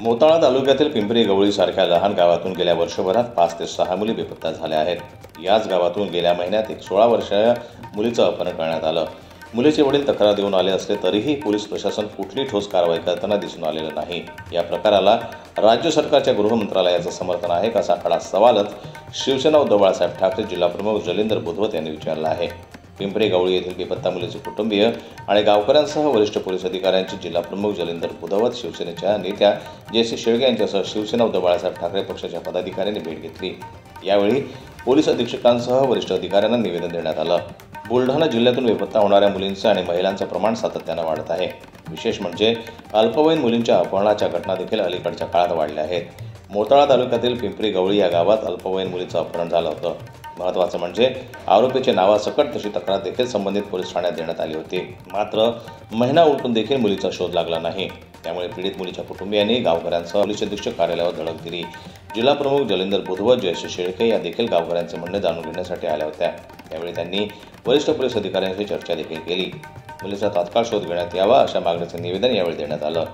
मोताळा तालुक्यातील पिंपरी गवळी सारख्या लहान गावातून गेल्या वर्षभरात 5 ते 6 मुली बेपत्ता झाल्या आहेत. याच गावातून गेल्या महिन्यात एक 16 वर्षीय मुलीचं अपहरण करण्यात आलं. मुलीचे वडील तक्रार देऊन आले असले तरीही पोलीस प्रशासन कुठली ठोस कारवाई करताना दिसून आलेलं नाही. या प्रकाराला राज्य सरकारच्या गृह मंत्रालयाचं समर्थन आहे का, असा खडा सवालच शिवसेना उद्धव बाळासाहेब ठाकरे जिल्हाप्रमुख जलिंदर बुधवत यांनी विचारला आहे. पिंपरी गवळी येथील बेपत्ता मुलीचे कुटुंबीय आणि गावकऱ्यांसह वरिष्ठ पोलीस अधिकाऱ्यांची जिल्हाप्रमुख जलिंदर बुधवत, शिवसेनेच्या नेत्या जयश्री शेळके यांच्यासह शिवसेना उद्धव बाळासाहेब ठाकरे पक्षाच्या पदाधिकाऱ्यांनी भेट घेतली. यावेळी पोलीस अधीक्षकांसह वरिष्ठ अधिकाऱ्यांना निवेदन देण्यात आलं. बुलढाणा जिल्ह्यातून बेपत्ता होणाऱ्या मुलींचं आणि महिलांचं प्रमाण सातत्यानं वाढत आहे. विशेष म्हणजे अल्पवयीन मुलींच्या अपहरणाच्या घटना देखील अलीकडच्या काळात वाढल्या आहेत. मोताळा तालुक्यातील पिंपरी गवळी या गावात अल्पवयीन मुलीचं अपहरण झालं होतं. महत्त्वाचं म्हणजे आरोपीच्या नावासकट तशी तक्रार देखील संबंधित पोलीस ठाण्यात देण्यात आली होती. मात्र महिना उलटून देखील मुलीचा शोध लागला नाही. त्यामुळे पीडित मुलीच्या कुटुंबियांनी गावकऱ्यांसह पोलीस अधीक्षक कार्यालयावर धडक दिली. जिल्हाप्रमुख जलिंदर बुधवत, जयश्री शेळके या देखील गावकऱ्यांचे म्हणणे जाणून घेण्यासाठी आल्या होत्या. त्यावेळी त्यांनी वरिष्ठ पोलीस अधिकाऱ्यांशी चर्चा देखील केली. मुलीचा तात्काळ शोध घेण्यात यावा अशा मागणीचं निवेदन यावेळी देण्यात आलं.